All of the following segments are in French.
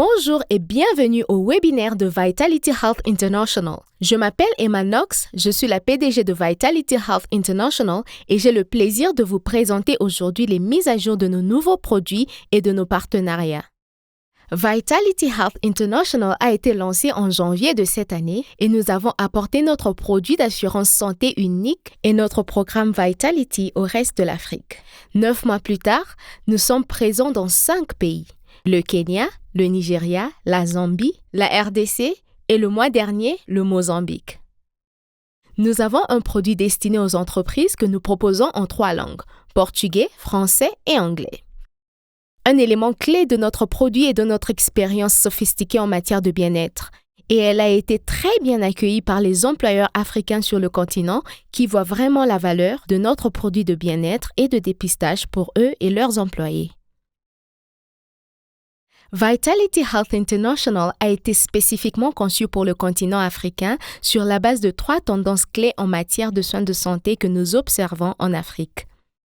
Bonjour et bienvenue au webinaire de Vitality Health International. Je m'appelle Emma Knox, je suis la PDG de Vitality Health International et j'ai le plaisir de vous présenter aujourd'hui les mises à jour de nos nouveaux produits et de nos partenariats. Vitality Health International a été lancé en janvier de cette année et nous avons apporté notre produit d'assurance santé unique et notre programme Vitality au reste de l'Afrique. 9 mois plus tard, nous sommes présents dans 5 pays. Le Kenya, le Nigeria, la Zambie, la RDC et le mois dernier, le Mozambique. Nous avons un produit destiné aux entreprises que nous proposons en 3 langues, portugais, français et anglais. Un élément clé de notre produit est de notre expérience sophistiquée en matière de bien-être, et elle a été très bien accueillie par les employeurs africains sur le continent qui voient vraiment la valeur de notre produit de bien-être et de dépistage pour eux et leurs employés. Vitality Health International a été spécifiquement conçu pour le continent africain sur la base de 3 tendances clés en matière de soins de santé que nous observons en Afrique.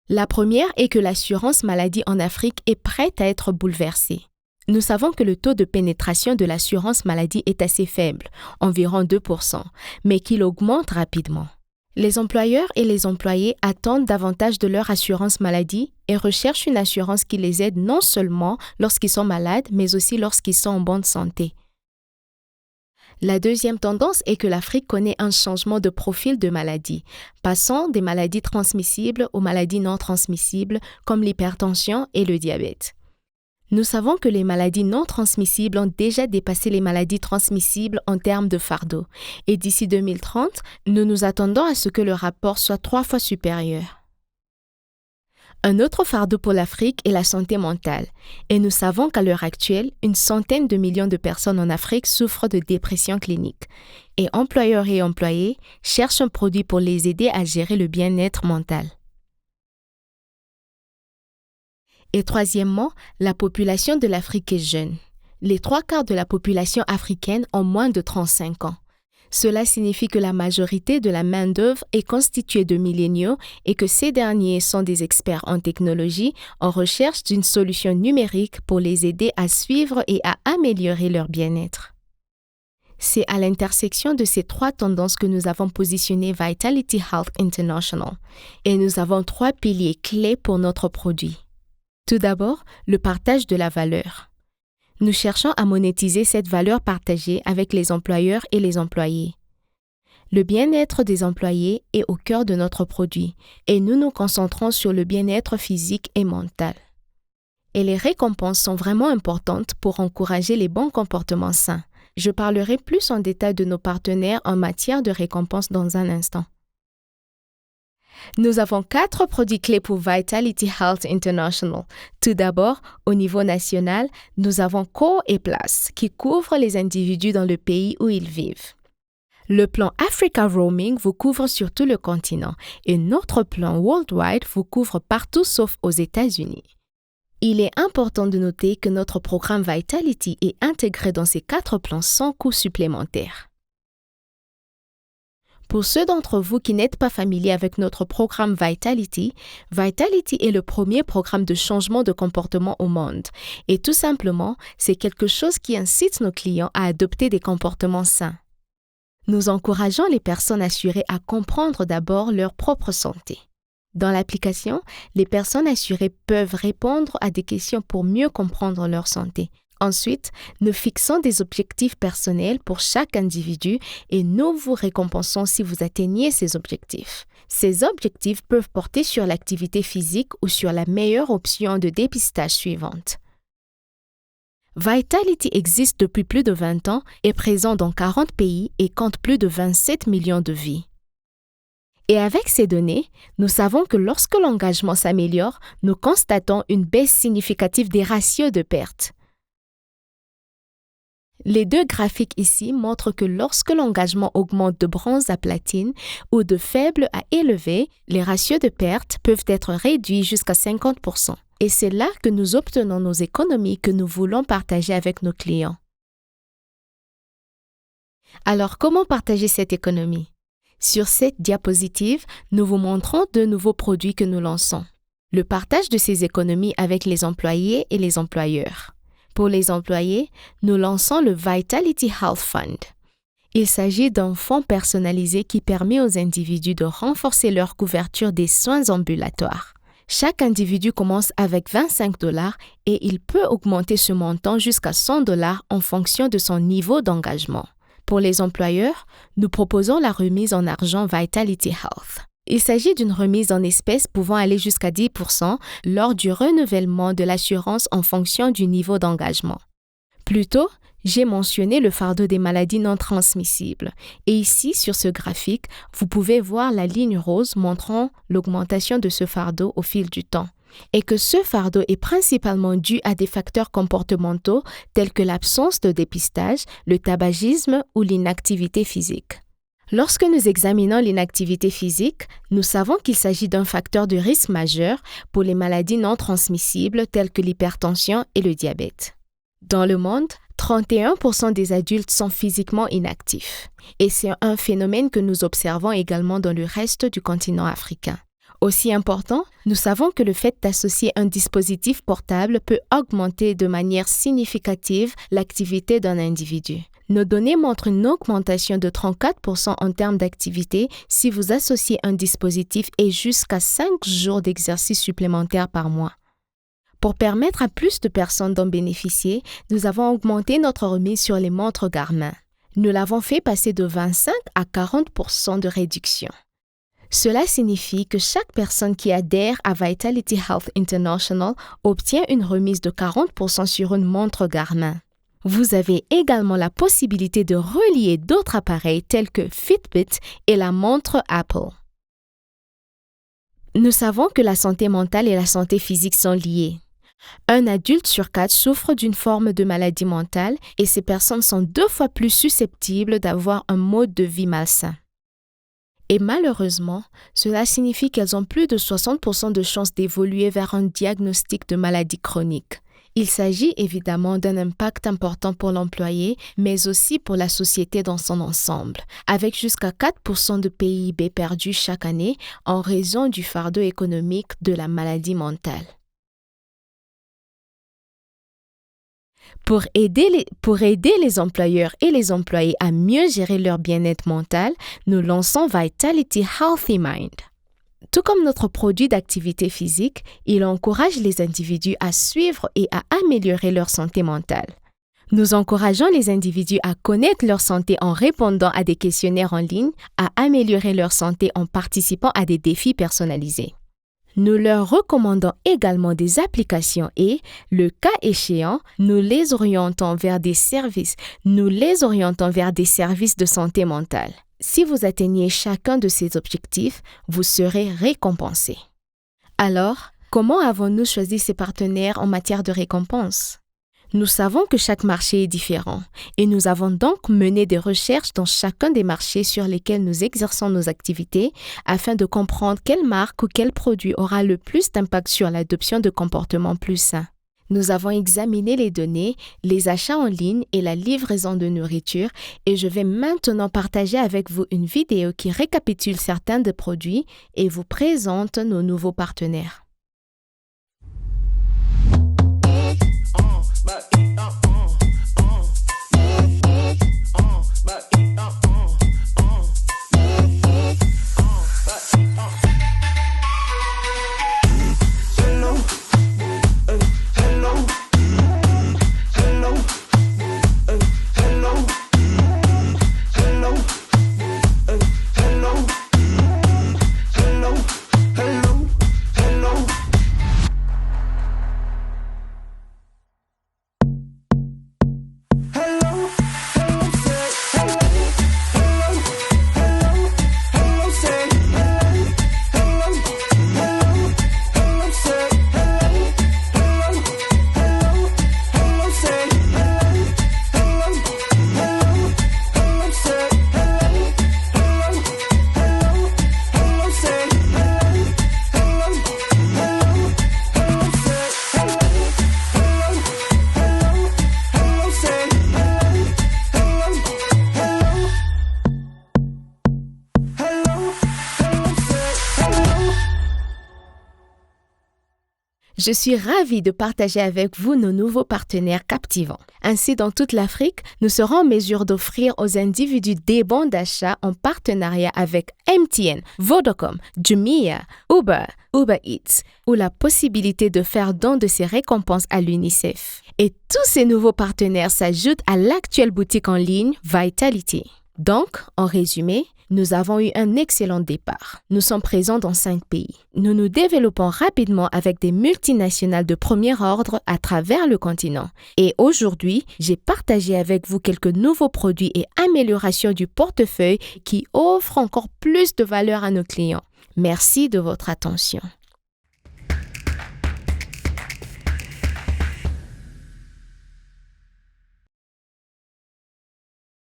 La première est que l'assurance maladie en Afrique est prête à être bouleversée. Nous savons que le taux de pénétration de l'assurance maladie est assez faible, environ 2%, mais qu'il augmente rapidement. Les employeurs et les employés attendent davantage de leur assurance maladie et recherchent une assurance qui les aide non seulement lorsqu'ils sont malades, mais aussi lorsqu'ils sont en bonne santé. La deuxième tendance est que l'Afrique connaît un changement de profil de maladies, passant des maladies transmissibles aux maladies non transmissibles comme l'hypertension et le diabète. Nous savons que les maladies non transmissibles ont déjà dépassé les maladies transmissibles en termes de fardeau, et d'ici 2030, nous nous attendons à ce que le rapport soit 3 fois supérieur. Un autre fardeau pour l'Afrique est la santé mentale, et nous savons qu'à l'heure actuelle, une centaine de millions de personnes en Afrique souffrent de dépression clinique, et employeurs et employés cherchent un produit pour les aider à gérer le bien-être mental. Et troisièmement, la population de l'Afrique est jeune. Les 3/4 de la population africaine ont moins de 35 ans. Cela signifie que la majorité de la main-d'œuvre est constituée de milléniaux et que ces derniers sont des experts en technologie en recherche d'une solution numérique pour les aider à suivre et à améliorer leur bien-être. C'est à l'intersection de ces 3 tendances que nous avons positionné Vitality Health International et nous avons 3 piliers clés pour notre produit. Tout d'abord, le partage de la valeur. Nous cherchons à monétiser cette valeur partagée avec les employeurs et les employés. Le bien-être des employés est au cœur de notre produit et nous nous concentrons sur le bien-être physique et mental. Et les récompenses sont vraiment importantes pour encourager les bons comportements sains. Je parlerai plus en détail de nos partenaires en matière de récompenses dans un instant. Nous avons 4 produits clés pour Vitality Health International. Tout d'abord, au niveau national, nous avons Core et Place qui couvrent les individus dans le pays où ils vivent. Le plan Africa Roaming vous couvre sur tout le continent et notre plan Worldwide vous couvre partout sauf aux États-Unis. Il est important de noter que notre programme Vitality est intégré dans ces 4 plans sans coût supplémentaire. Pour ceux d'entre vous qui n'êtes pas familiers avec notre programme Vitality, Vitality est le premier programme de changement de comportement au monde. Et tout simplement, c'est quelque chose qui incite nos clients à adopter des comportements sains. Nous encourageons les personnes assurées à comprendre d'abord leur propre santé. Dans l'application, les personnes assurées peuvent répondre à des questions pour mieux comprendre leur santé. Ensuite, nous fixons des objectifs personnels pour chaque individu et nous vous récompensons si vous atteignez ces objectifs. Ces objectifs peuvent porter sur l'activité physique ou sur la meilleure option de dépistage suivante. Vitality existe depuis plus de 20 ans, est présent dans 40 pays et compte plus de 27 millions de vies. Et avec ces données, nous savons que lorsque l'engagement s'améliore, nous constatons une baisse significative des ratios de pertes. Les 2 graphiques ici montrent que lorsque l'engagement augmente de bronze à platine ou de faible à élevé, les ratios de pertes peuvent être réduits jusqu'à 50%. Et c'est là que nous obtenons nos économies que nous voulons partager avec nos clients. Alors, comment partager cette économie? Sur cette diapositive, nous vous montrons 2 nouveaux produits que nous lançons. Le partage de ces économies avec les employés et les employeurs. Pour les employés, nous lançons le Vitality Health Fund. Il s'agit d'un fonds personnalisé qui permet aux individus de renforcer leur couverture des soins ambulatoires. Chaque individu commence avec $25 et il peut augmenter ce montant jusqu'à $100 en fonction de son niveau d'engagement. Pour les employeurs, nous proposons la remise en argent Vitality Health. Il s'agit d'une remise en espèces pouvant aller jusqu'à 10% lors du renouvellement de l'assurance en fonction du niveau d'engagement. Plus tôt, j'ai mentionné le fardeau des maladies non transmissibles. Et ici, sur ce graphique, vous pouvez voir la ligne rose montrant l'augmentation de ce fardeau au fil du temps. Et que ce fardeau est principalement dû à des facteurs comportementaux tels que l'absence de dépistage, le tabagisme ou l'inactivité physique. Lorsque nous examinons l'inactivité physique, nous savons qu'il s'agit d'un facteur de risque majeur pour les maladies non transmissibles telles que l'hypertension et le diabète. Dans le monde, 31% des adultes sont physiquement inactifs. Et c'est un phénomène que nous observons également dans le reste du continent africain. Aussi important, nous savons que le fait d'associer un dispositif portable peut augmenter de manière significative l'activité d'un individu. Nos données montrent une augmentation de 34% en termes d'activité si vous associez un dispositif et jusqu'à 5 jours d'exercice supplémentaires par mois. Pour permettre à plus de personnes d'en bénéficier, nous avons augmenté notre remise sur les montres Garmin. Nous l'avons fait passer de 25 à 40% de réduction. Cela signifie que chaque personne qui adhère à Vitality Health International obtient une remise de 40% sur une montre Garmin. Vous avez également la possibilité de relier d'autres appareils tels que Fitbit et la montre Apple. Nous savons que la santé mentale et la santé physique sont liées. Un adulte sur 4 souffre d'une forme de maladie mentale et ces personnes sont 2 fois plus susceptibles d'avoir un mode de vie malsain. Et malheureusement, cela signifie qu'elles ont plus de 60% de chances d'évoluer vers un diagnostic de maladie chronique. Il s'agit évidemment d'un impact important pour l'employé, mais aussi pour la société dans son ensemble, avec jusqu'à 4% de PIB perdu chaque année en raison du fardeau économique de la maladie mentale. Pour aider les employeurs et les employés à mieux gérer leur bien-être mental, nous lançons Vitality Healthy Mind. Tout comme notre produit d'activité physique, il encourage les individus à suivre et à améliorer leur santé mentale. Nous encourageons les individus à connaître leur santé en répondant à des questionnaires en ligne, à améliorer leur santé en participant à des défis personnalisés. Nous leur recommandons également des applications et, le cas échéant, nous les orientons vers des services de santé mentale. Si vous atteignez chacun de ces objectifs, vous serez récompensé. Alors, comment avons-nous choisi ces partenaires en matière de récompense? Nous savons que chaque marché est différent et nous avons donc mené des recherches dans chacun des marchés sur lesquels nous exerçons nos activités afin de comprendre quelle marque ou quel produit aura le plus d'impact sur l'adoption de comportements plus sains. Nous avons examiné les données, les achats en ligne et la livraison de nourriture et je vais maintenant partager avec vous une vidéo qui récapitule certains des produits et vous présente nos nouveaux partenaires. Hello. Je suis ravie de partager avec vous nos nouveaux partenaires captivants. Ainsi, dans toute l'Afrique, nous serons en mesure d'offrir aux individus des bons d'achat en partenariat avec MTN, Vodacom, Jumia, Uber, Uber Eats, ou la possibilité de faire don de ces récompenses à l'UNICEF. Et tous ces nouveaux partenaires s'ajoutent à l'actuelle boutique en ligne Vitality. Donc, en résumé, nous avons eu un excellent départ. Nous sommes présents dans 5 pays. Nous nous développons rapidement avec des multinationales de premier ordre à travers le continent. Et aujourd'hui, j'ai partagé avec vous quelques nouveaux produits et améliorations du portefeuille qui offrent encore plus de valeur à nos clients. Merci de votre attention.